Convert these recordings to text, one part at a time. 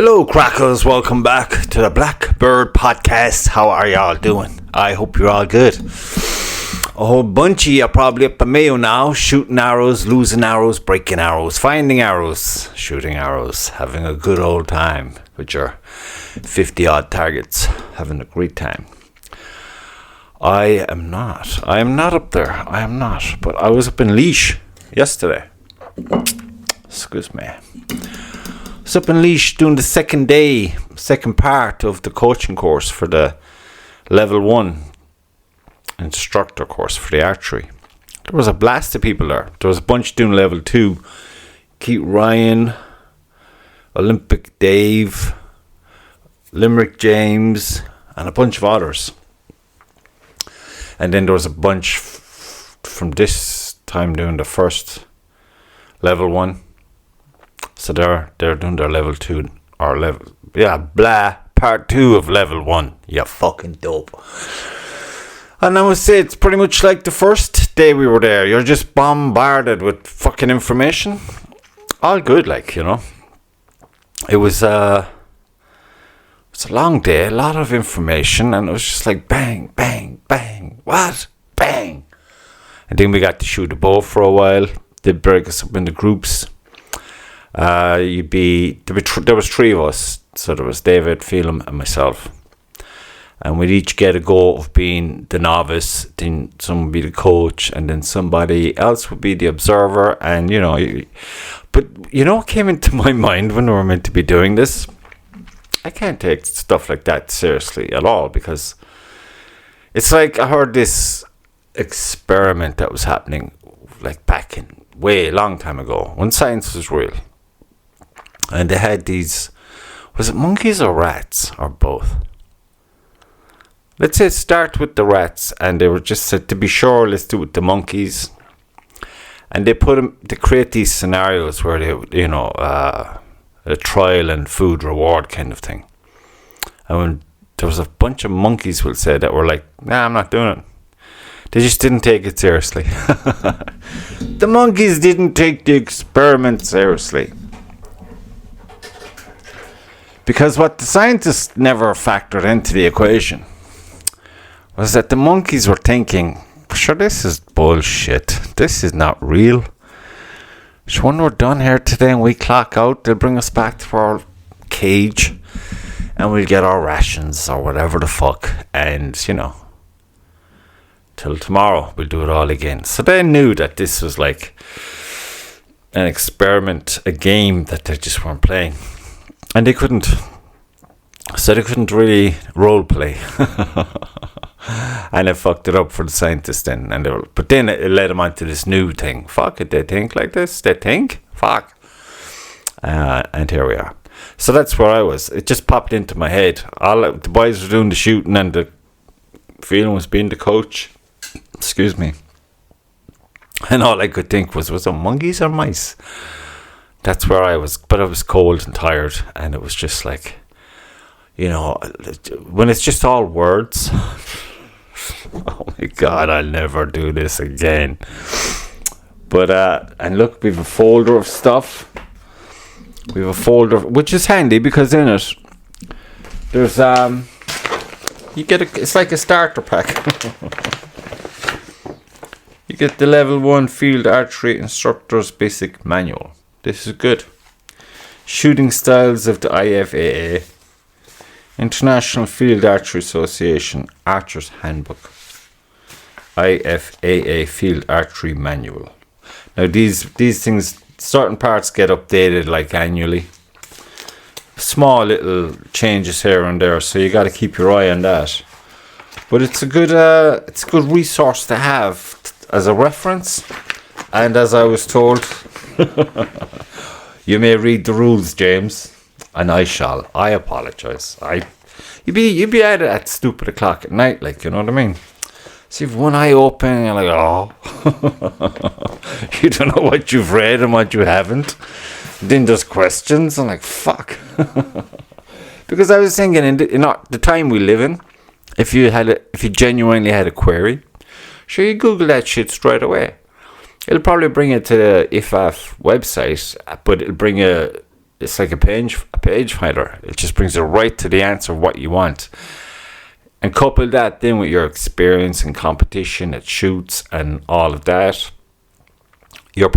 Hello, crackers. Welcome back to the Blackbird Podcast. How are y'all doing? I hope you're all good. A whole bunch of you are probably up in Mayo now, shooting arrows, losing arrows, breaking arrows, finding arrows, shooting arrows, having a good old time with your 50-odd targets, having a great time. I am not up there. I am not. But I was up in Laois yesterday. Excuse me. I was up in Laois doing the second part of the coaching course for the level 1 instructor course for the archery. There was a blast of people there. There was a bunch doing level 2. Keith Ryan, Olympic Dave, Limerick James, and a bunch of others. And then there was a bunch from this time doing the first level 1. So they're doing their level 2 or part 2 of level 1. You fucking dope. And I would say it's pretty much like the first day we were there. You're just bombarded with fucking information. All good, It was a long day, a lot of information, and it was just like bang, bang, bang. What? Bang. And then we got to shoot a bow for a while. They break us up into groups. There was 3 of us. So there was David, Phelan, and myself. And we'd each get a go of being the novice, then someone would be the coach, and then somebody else would be the observer. And, but what came into my mind when we were meant to be doing this? I can't take stuff like that seriously at all, because it's like I heard this experiment that was happening like back in way long time ago when science was real. And they had these, was it monkeys or rats or both? Let's say start with the rats, and they were just said, to be sure, let's do it with the monkeys. And they create these scenarios where they, a trial and food reward kind of thing. And when there was a bunch of monkeys, we'll say, that were like, nah, I'm not doing it. They just didn't take it seriously. The monkeys didn't take the experiment seriously. Because what the scientists never factored into the equation was that the monkeys were thinking, sure, this is bullshit. This is not real. So when we're done here today and we clock out, they'll bring us back to our cage and we'll get our rations or whatever the fuck. And, till tomorrow we'll do it all again. So they knew that this was like an experiment, a game that they just weren't playing. And they couldn't really role play. And it fucked it up for the scientists then. But then it led them on to this new thing. Fuck it, they think like this. They think? Fuck. And here we are. So that's where I was. It just popped into my head. The boys were doing the shooting and the Phelan was being the coach. Excuse me. And all I could think was it monkeys or mice? That's where I was. But I was cold and tired. And it was just like, when it's just all words. Oh my God, I'll never do this again. But, and look, we have a folder of stuff. We have a folder, which is handy because in it, there's, it's like a starter pack. You get the level 1 field archery instructor's basic manual. This is good. Shooting styles of the IFAA. International Field Archery Association Archer's Handbook. IFAA Field Archery Manual. Now these things, certain parts get updated like annually. Small little changes here and there, so you got to keep your eye on that. But it's a good resource to have as a reference. And as I was told, you may read the rules, James. And I shall. I apologise. You'd be at it at stupid o'clock at night, like, you know what I mean? So you've one eye open and you're like, oh. You don't know what you've read and what you haven't. Then there's questions. I'm like, fuck. Because I was thinking, in the time we live in, if you genuinely had a query, sure, you Google that shit straight away. It'll probably bring you to the IFAF website, but it'll bring you it's like a page finder. It just brings you right to the answer of what you want. And couple that then with your experience in competition at shoots and all of that, you're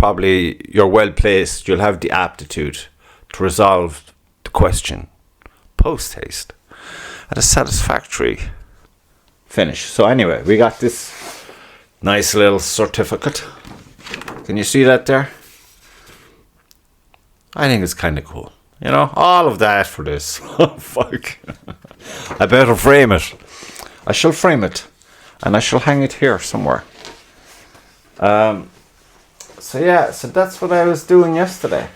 well placed. You'll have the aptitude to resolve the question post haste at a satisfactory finish. So anyway, we got this nice little certificate. Can you see that there? I think it's kind of cool. You know, all of that for this. Oh, fuck. I better frame it. I shall frame it. And I shall hang it here somewhere. So that's what I was doing yesterday.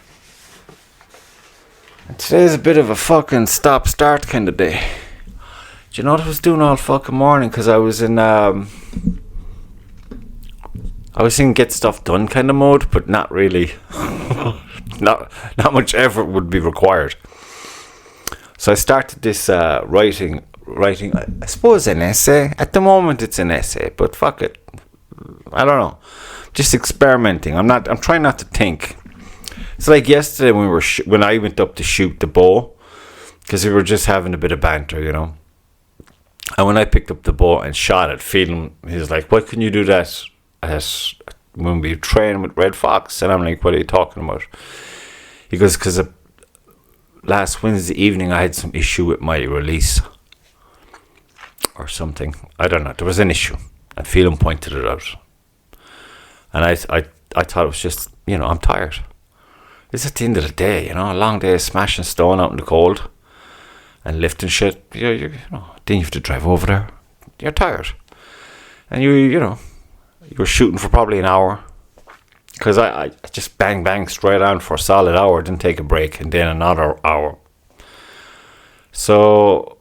And today's a bit of a fucking stop-start kind of day. Do you know what I was doing all fucking morning? Because I was in get stuff done kind of mode, but not really. Not much effort would be required. So I started this writing. I suppose an essay. At the moment, it's an essay, but fuck it. I don't know. Just experimenting. I'm trying not to think. It's like yesterday when when I went up to shoot the bow, because we were just having a bit of banter, you know. And when I picked up the bow and shot it, feeling, he's like, "Why couldn't you do that when we train with Red Fox?" And I'm like, "What are you talking about?" He goes, "Because last Wednesday evening I had some issue with my release or something. I don't know. There was an issue, and Phelan pointed it out. And I thought it was just, you know, I'm tired. It's at the end of the day, you know, a long day of smashing stone out in the cold and lifting shit. You know, then you have to drive over there. You're tired, and you know, you were shooting for probably an hour." Because I just bang straight on for a solid hour, didn't take a break, and then another hour. So,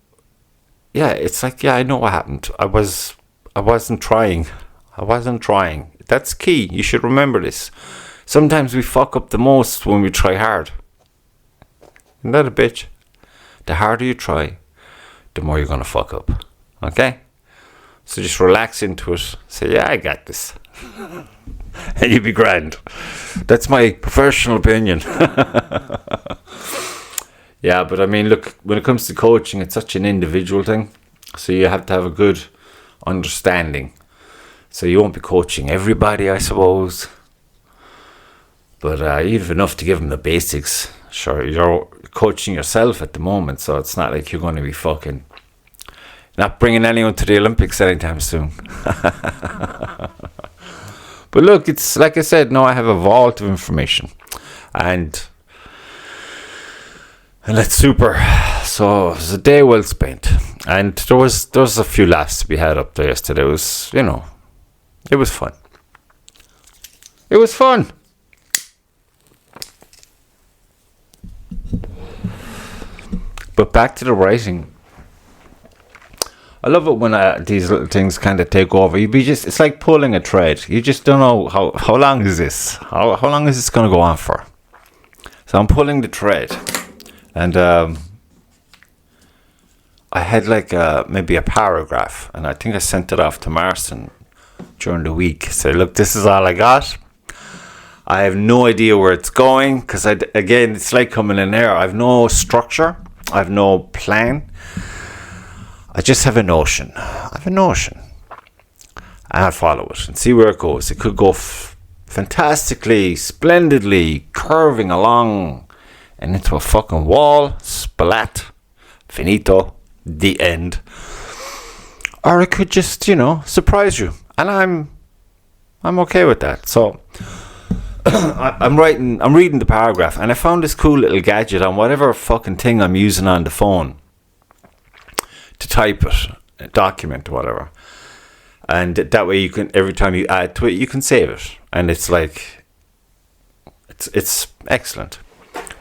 yeah, it's like, yeah, I know what happened. I wasn't trying. That's key. You should remember this. Sometimes we fuck up the most when we try hard. Isn't that a bitch? The harder you try, the more you're going to fuck up. Okay? So just relax into it. Say, yeah, I got this. And you'll be grand. That's my professional opinion. Yeah, but I mean, look, when it comes to coaching, it's such an individual thing. So you have to have a good understanding. So you won't be coaching everybody, I suppose. But you have enough to give them the basics. Sure, you're coaching yourself at the moment, so it's not like you're going to be fucking not bringing anyone to the Olympics anytime soon. But look, it's like I said, I have a vault of information. And that's super. So it was a day well spent. And there was a few laughs to be had up there yesterday. It was, you know, it was fun. It was fun. But back to the writing. I love it when these little things kind of take over. It's like pulling a thread. You just don't know how long is this? How long is this going to go on for? So I'm pulling the thread. And I had like maybe a paragraph. And I think I sent it off to Marston during the week. Say, look, this is all I got. I have no idea where it's going. Because, again, it's like coming in there. I have no structure. I have no plan. I just have a notion. And I'll follow it and see where it goes. It could go fantastically, splendidly, curving along and into a fucking wall. Splat. Finito. The end. Or it could just, you know, surprise you. And I'm okay with that. So I'm reading the paragraph, and I found this cool little gadget on whatever fucking thing I'm using on the phone to type it, a document or whatever. And that way you can, every time you add to it, you can save it. And it's like, it's excellent.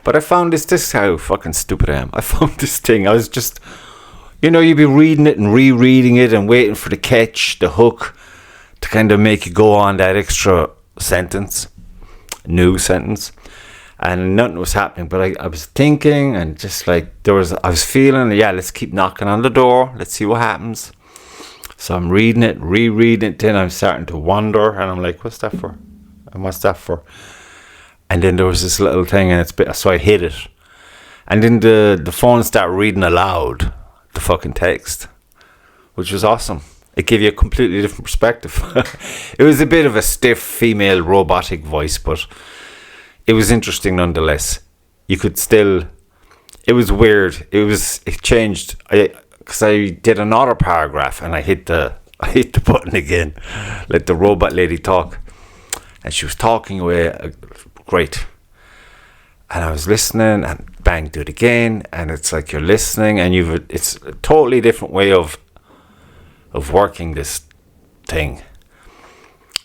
But I found this is how fucking stupid I am. I found this thing. I was just, you know, you'd be reading it and rereading it and waiting for the catch, the hook, to kind of make you go on that extra new sentence. And nothing was happening, but I was thinking, and just like I was feeling, yeah, let's keep knocking on the door, let's see what happens. So I'm reading it, rereading it, then I'm starting to wonder, and I'm like, what's that for? And what's that for? And then there was this little thing, and so I hit it, And then the phone started reading aloud the fucking text, which was awesome. It gave you a completely different perspective. It was a bit of a stiff female robotic voice, but it was interesting nonetheless. You could still... It was weird. It changed. Because I did another paragraph and I hit the button again. Let the robot lady talk. And she was talking away. Great. And I was listening and bang, do it again. And it's like you're listening and it's a totally different way of working this thing.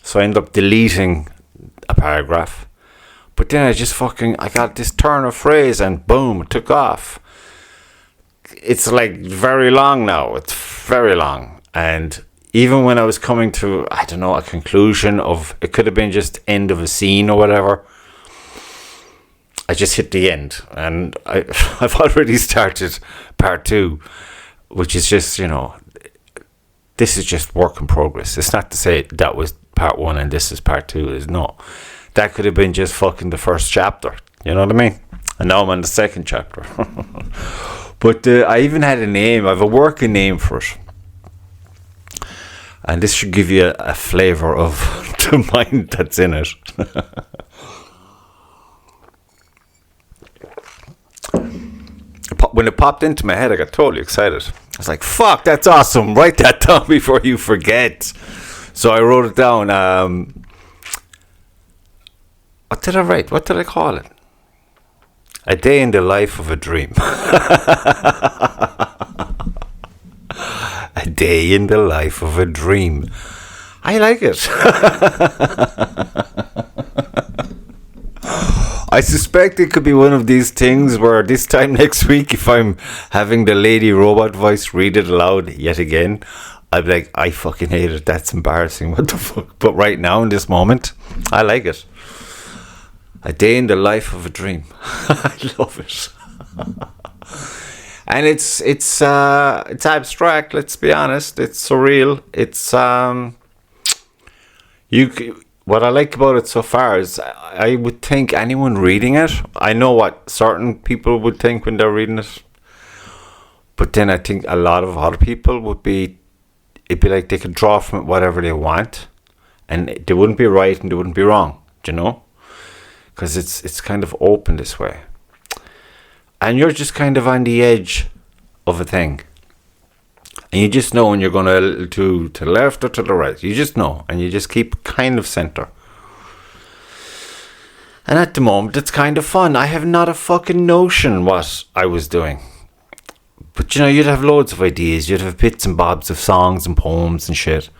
So I ended up deleting a paragraph. But then I got this turn of phrase and boom, it took off. It's like very long now. It's very long. And even when I was coming to, I don't know, a conclusion of, it could have been just end of a scene or whatever, I just hit the end. And I've already started part 2, which is just, this is just work in progress. It's not to say that was part 1 and this is part 2. No. That could have been just fucking the first chapter. You know what I mean? And now I'm on the second chapter. But I even had a name. I have a working name for it. And this should give you a flavour of the mind that's in it. When it popped into my head, I got totally excited. I was like, fuck, that's awesome. Write that down before you forget. So I wrote it down. What did I write? What did I call it? A day in the life of a dream. A day in the life of a dream. I like it. I suspect it could be one of these things where this time next week, if I'm having the lady robot voice read it aloud yet again, I'd be like, I fucking hate it. That's embarrassing. What the fuck? But right now, in this moment, I like it. A day in the life of a dream. I love it. And it's abstract, let's be honest. It's surreal. It's what I like about it so far is I would think anyone reading it, I know what certain people would think when they're reading it, but then I think a lot of other people it'd be like they could draw from it whatever they want, and they wouldn't be right and they wouldn't be wrong, because it's kind of open this way, and you're just kind of on the edge of a thing, and you just know when you're going to the left or to the right. You just know, and you just keep kind of center. And at the moment, it's kind of fun. I have not a fucking notion what I was doing, but you'd have loads of ideas. You'd have bits and bobs of songs and poems and shit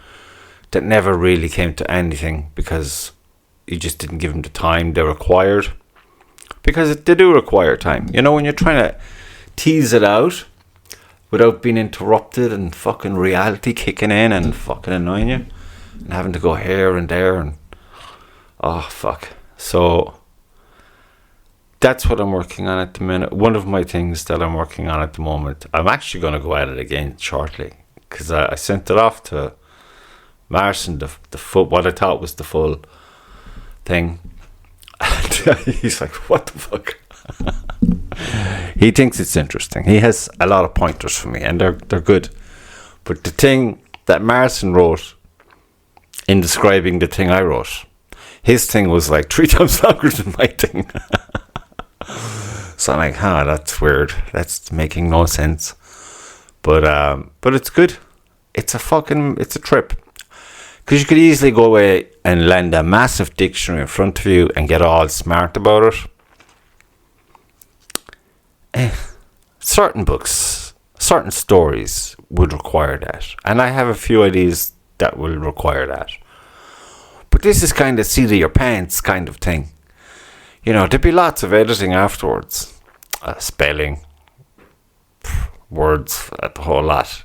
that never really came to anything because you just didn't give them the time they required, because they do require time. When you're trying to tease it out without being interrupted and fucking reality kicking in and fucking annoying you and having to go here and there and oh fuck. So that's what I'm working on at the minute. One of my things that I'm working on at the moment, I'm actually going to go at it again shortly, because I sent it off to Marson, the full, what I thought was the full thing. And he's like, what the fuck? He thinks it's interesting. He has a lot of pointers for me, and they're good. But the thing that Marson wrote in describing the thing I wrote, his thing was like 3 times longer than my thing. So I'm like, that's weird. That's making no sense. But it's good. It's a trip. Because you could easily go away and land a massive dictionary in front of you and get all smart about it. Certain books, certain stories would require that. And I have a few ideas that will require that. But this is kind of seat of your pants kind of thing. There'd be lots of editing afterwards. Spelling, words, the whole lot.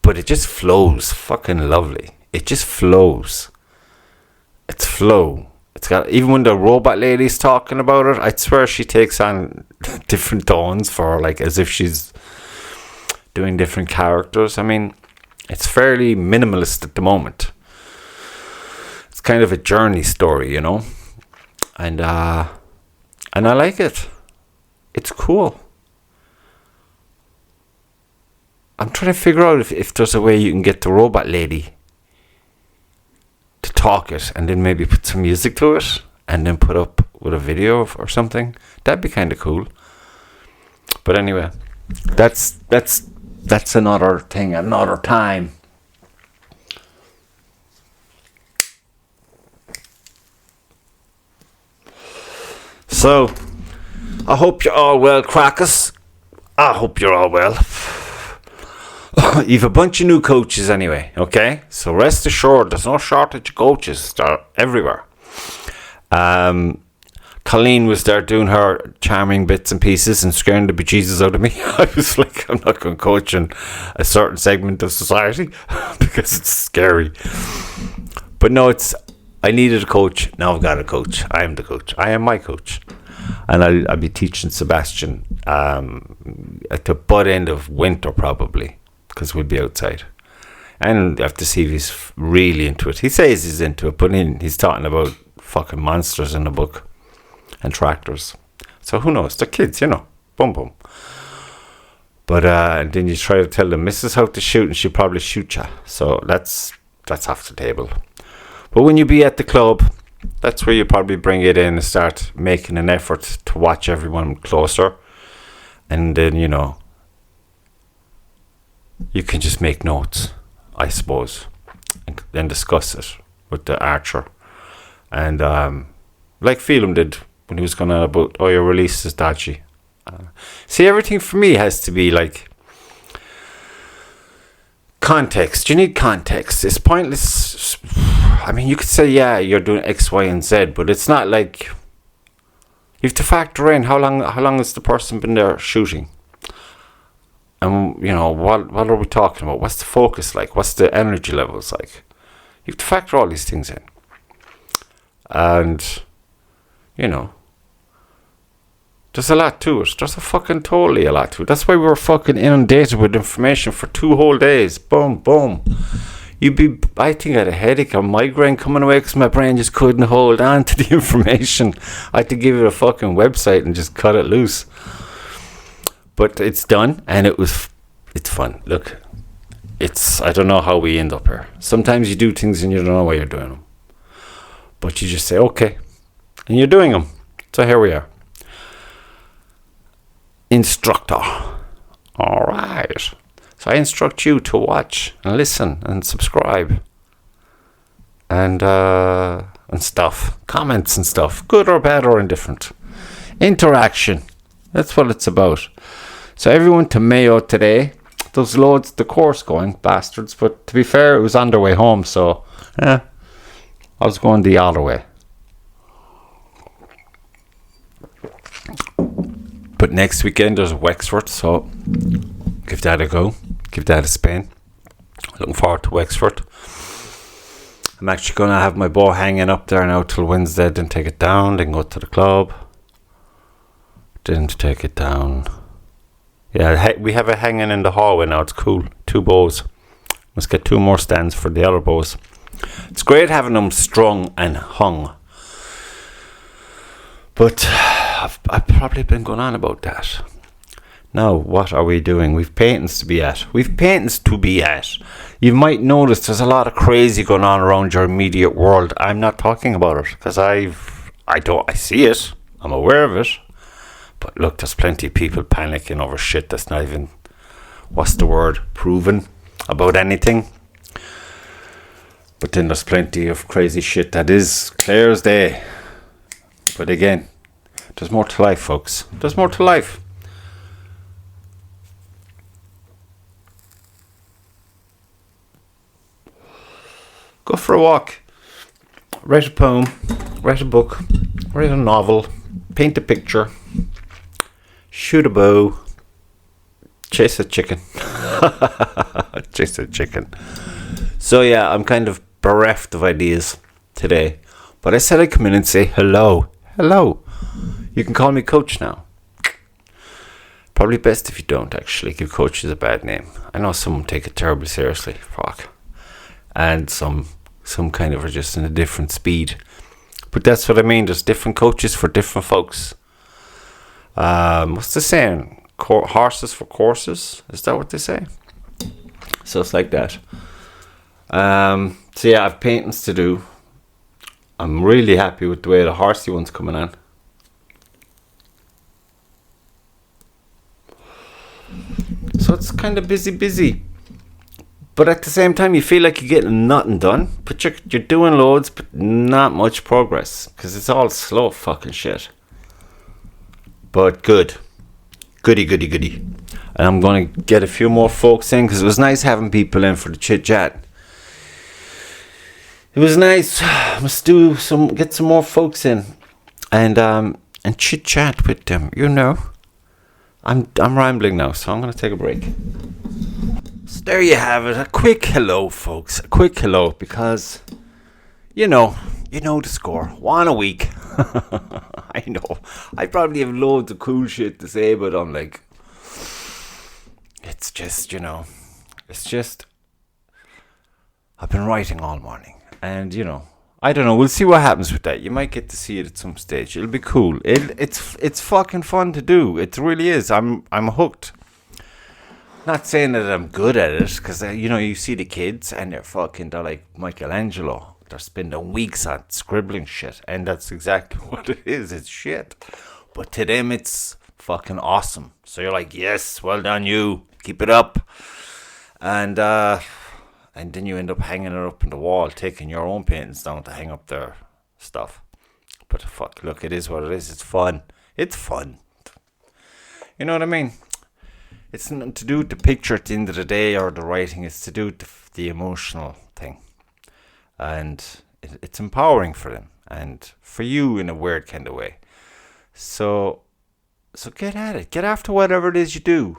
But it just flows fucking lovely. It just flows. It's flow. It's got, even when the robot lady's talking about it, I swear she takes on different tones for like as if she's doing different characters. I mean, it's fairly minimalist at the moment. It's kind of a journey story, and I like it. it's cool. I'm trying to figure out if there's a way you can get the robot lady to talk it and then maybe put some music to it and then put up with a video or something. That'd be kind of cool. But anyway, that's another thing, another time. So, I hope you're all well, crackers. I hope you're all well. You've a bunch of new coaches anyway, okay? So rest assured, there's no shortage of coaches. They're everywhere. Colleen was there doing her charming bits and pieces and scaring the bejesus out of me. I was like, I'm not going to coach in a certain segment of society because it's scary. But no, I needed a coach. Now I've got a coach. I am the coach. I am my coach. And I'll be teaching Sebastian at the butt end of winter probably, because we'll be outside. And I have to see if he's really into it. He says he's into it, but he's talking about fucking monsters in the book and tractors. So who knows? They're kids, you know. Boom, boom. But then you try to tell the missus how to shoot, and she'll probably shoot you. So that's off the table. But when you be at the club, that's where you probably bring it in and start making an effort to watch everyone closer. And then, you know, you can just make notes, I suppose, and then discuss it with the archer. And like Phelan did when he was going on about, oh, your release is dodgy. See, everything for me has to be like context. You need context. It's pointless. I mean, you could say, yeah, you're doing X, Y, and Z, but it's not like you have to factor in how long has the person been there shooting, and you know what are we talking about? What's the focus like? What's the energy levels like? You have to factor all these things in, and you know, there's a lot to it. There's totally a lot to it. That's why we were fucking inundated with information for 2 whole days. Boom, boom. I think I had a headache or migraine coming away because my brain just couldn't hold on to the information. I had to give it a fucking website and just cut it loose. But it's done, and it's fun. Look, I don't know how we end up here. Sometimes you do things and you don't know why you're doing them. But you just say, okay, and you're doing them. So here we are. Instructor. All right. So I instruct you to watch and listen and subscribe and stuff, comments and stuff, good or bad or indifferent. Interaction. That's what it's about. So everyone to Mayo today. There's loads the course going, bastards. But to be fair, it was on their way home, so I was going the other way. But next weekend there's Wexford, so give that a go. Give that a spin. Looking forward to Wexford. I'm actually going to have my bow hanging up there now till Wednesday, then take it down, then go to the club, then take it down. Yeah, we have it hanging in the hallway now. It's cool. 2 bows. Must get 2 more stands for the other bows. It's great having them strung and hung. But I've probably been going on about that. Now, what are we doing? We've paintings to be at. You might notice there's a lot of crazy going on around your immediate world. I'm not talking about it because I see it. I'm aware of it. But look, there's plenty of people panicking over shit that's not even, proven about anything. But then there's plenty of crazy shit that is clear as day. But again, there's more to life, folks. There's more to life. Go for a walk. Write a poem. Write a book. Write a novel. Paint a picture. Shoot a bow. Chase a chicken. Chase a chicken. So yeah, I'm kind of bereft of ideas today. But I said I'd come in and say hello. Hello. You can call me Coach now. Probably best if you don't actually. Give coaches a bad name. I know some take it terribly seriously. Fuck. And some kind of are just in a different speed. But that's what I mean. There's different coaches for different folks. What's the saying? Horses for courses? Is that what they say? So it's like that. So yeah, I've paintings to do. I'm really happy with the way the horsey one's coming on. So it's kind of busy. But at the same time, you feel like you're getting nothing done. But you're doing loads, but not much progress. Because it's all slow fucking shit. But good. Goody. And I'm going to get a few more folks in. Because it was nice having people in for the chit chat. It was nice. Must get some more folks in. And chit chat with them, you know. I'm rambling now, so I'm going to take a break. So there you have it. A quick hello, folks. A quick hello, because you know the score. 1 a week. I know. I probably have loads of cool shit to say, but I'm like, it's just, I've been writing all morning, and I don't know. We'll see what happens with that. You might get to see it at some stage. It'll be cool. It's fucking fun to do. It really is. I'm hooked. Not saying that I'm good at it, because you see the kids and they're like Michelangelo. They're spending weeks on scribbling shit, and that's exactly what it is. It's shit, but to them it's fucking awesome. So you're like, yes, well done, you. Keep it up, and then you end up hanging it up on the wall, taking your own paintings down to hang up their stuff. But look, it is what it is. It's fun. It's fun. You know what I mean? It's nothing to do with the picture at the end of the day or the writing. It's to do with the emotional thing. And it's empowering for them. And for you in a weird kind of way. So get at it. Get after whatever it is you do.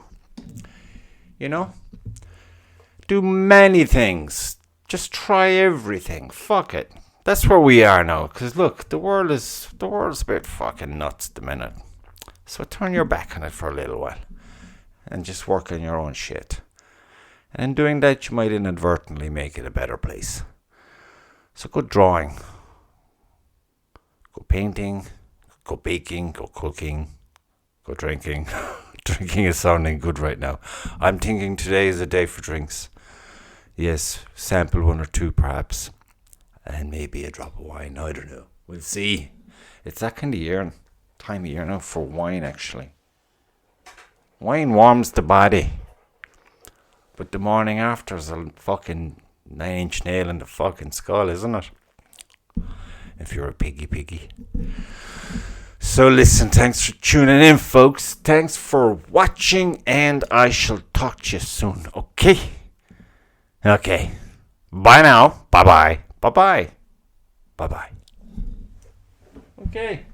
Do many things. Just try everything. Fuck it. That's where we are now. Because look, the world's a bit fucking nuts at the minute. So turn your back on it for a little while. And just work on your own shit. And in doing that, you might inadvertently make it a better place. So go drawing. Go painting. Go baking. Go cooking. Go drinking. Drinking is sounding good right now. I'm thinking today is a day for drinks. Yes, sample 1 or 2 perhaps. And maybe a drop of wine. I don't know. We'll see. It's that kind of time of year now for wine, actually. Wine warms the body. But the morning after is a fucking 9-inch nail in the fucking skull, isn't it? If you're a piggy. So listen, thanks for tuning in, folks. Thanks for watching, and I shall talk to you soon, okay? Okay. Bye now. Bye-bye. Bye-bye. Bye-bye. Okay.